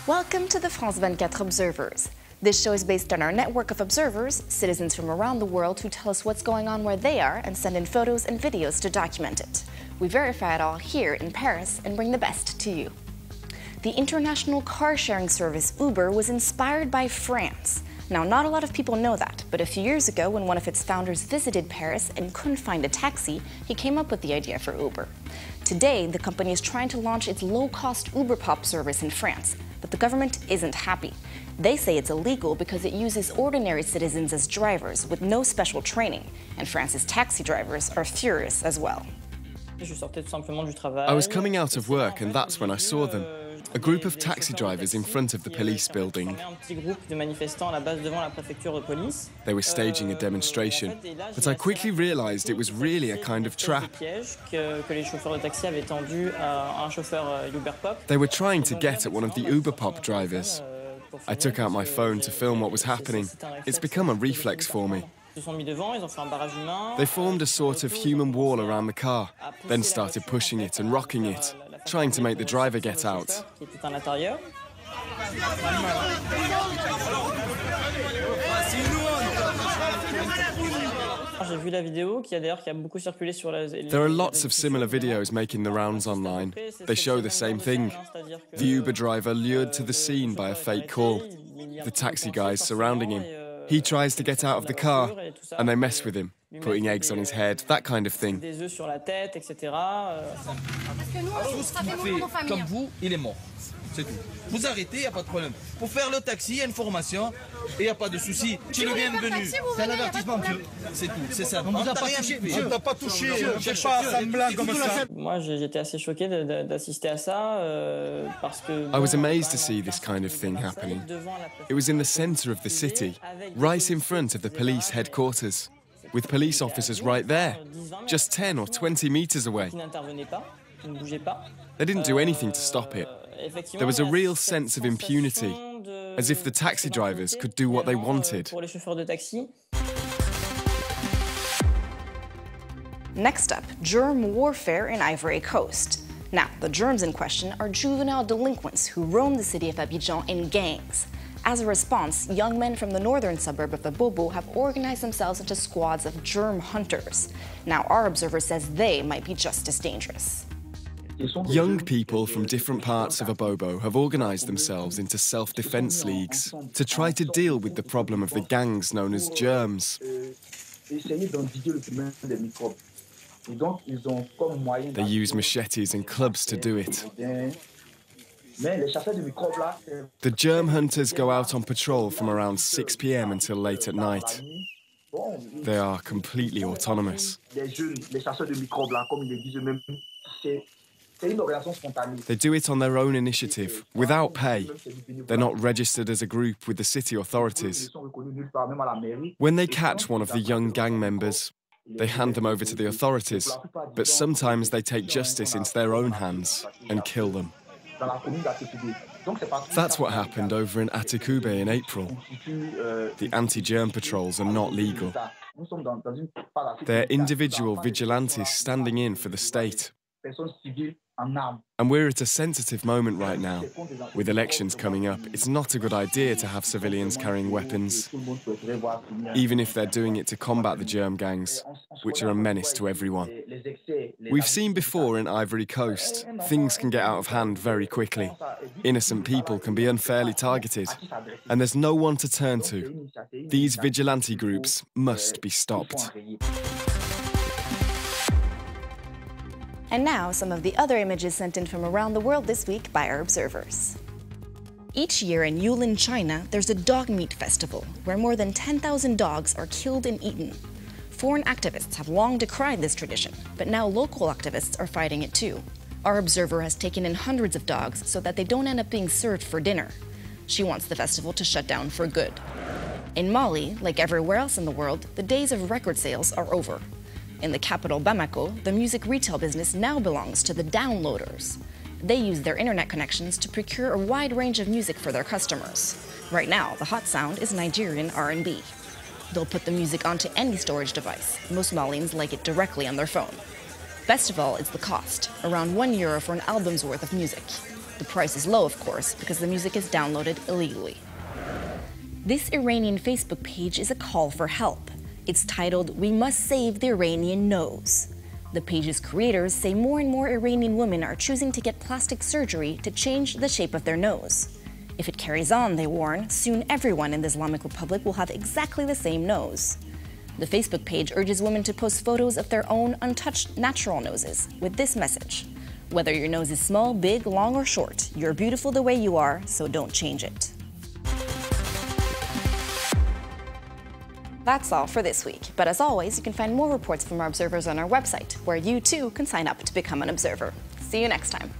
Welcome to the France 24 Observers. This show is based on our network of observers, citizens from around the world who tell us what's going on where they are and send in photos and videos to document it. We verify it all here in Paris and bring the best to you. The international car-sharing service Uber was inspired by France. Now, not a lot of people know that, but a few years ago, when one of its founders visited Paris and couldn't find a taxi, he came up with the idea for Uber. Today, the company is trying to launch its low-cost Uber Pop service in France, but the government isn't happy. They say it's illegal because it uses ordinary citizens as drivers with no special training, and France's taxi drivers are furious as well. I was coming out of work and that's when I saw them. A group of taxi drivers in front of the police building. They were staging a demonstration, but I quickly realized it was really a kind of trap. They were trying to get at one of the Uber Pop drivers. I took out my phone to film what was happening. It's become a reflex for me. They formed a sort of human wall around the car, then started pushing it and rocking it, trying to make the driver get out. There are lots of similar videos making the rounds online. They show the same thing. The Uber driver lured to the scene by a fake call. The taxi guys surrounding him. He tries to get out of the car, and they mess with him, putting eggs on his head, that kind of thing. C'est tout. Vous arrêtez, il n'y a pas de problème. Pour faire le taxi, il y a une formation et il n'y a pas de souci. Tu es le bienvenu. C'est un avertissement, monsieur. C'est tout, c'est ça. On ne vous a pas touché, monsieur. On ne t'a pas touché. On ne fait pas semblant comme ça. Moi, j'étais assez choqué d'assister à ça parce que... I was amazed to see this kind of thing happening. It was in the center of the city, right in front of the police headquarters, with police officers right there, just 10 or 20 meters away. They didn't do anything to stop it. There was a real sense of impunity, as if the taxi drivers could do what they wanted. Next up, germ warfare in Ivory Coast. Now, the germs in question are juvenile delinquents who roam the city of Abidjan in gangs. As a response, young men from the northern suburb of Abobo have organized themselves into squads of germ hunters. Now, our observer says they might be just as dangerous. Young people from different parts of Abobo have organized themselves into self-defense leagues to try to deal with the problem of the gangs known as germs. They use machetes and clubs to do it. The germ hunters go out on patrol from around 6 p.m. until late at night. They are completely autonomous. They do it on their own initiative, without pay. They're not registered as a group with the city authorities. When they catch one of the young gang members, they hand them over to the authorities, but sometimes they take justice into their own hands and kill them. That's what happened over in Atikube in April. The anti-germ patrols are not legal. They're individual vigilantes standing in for the state. And we're at a sensitive moment right now. With elections coming up, it's not a good idea to have civilians carrying weapons, even if they're doing it to combat the germ gangs, which are a menace to everyone. We've seen before in Ivory Coast, things can get out of hand very quickly. Innocent people can be unfairly targeted, and there's no one to turn to. These vigilante groups must be stopped. And now, some of the other images sent in from around the world this week by our observers. Each year in Yulin, China, there's a dog meat festival where more than 10,000 dogs are killed and eaten. Foreign activists have long decried this tradition, but now local activists are fighting it too. Our observer has taken in hundreds of dogs so that they don't end up being served for dinner. She wants the festival to shut down for good. In Mali, like everywhere else in the world, the days of record sales are over. In the capital Bamako, the music retail business now belongs to the downloaders. They use their internet connections to procure a wide range of music for their customers. Right now, the hot sound is Nigerian R&B. They'll put the music onto any storage device. Most Malians like it directly on their phone. Best of all is the cost, around €1 for an album's worth of music. The price is low, of course, because the music is downloaded illegally. This Iranian Facebook page is a call for help. It's titled, "We must save the Iranian nose." The page's creators say more and more Iranian women are choosing to get plastic surgery to change the shape of their nose. If it carries on, they warn, soon everyone in the Islamic Republic will have exactly the same nose. The Facebook page urges women to post photos of their own untouched natural noses with this message: whether your nose is small, big, long, or short, you're beautiful the way you are, so don't change it. That's all for this week, but as always, you can find more reports from our observers on our website, where you too can sign up to become an observer. See you next time.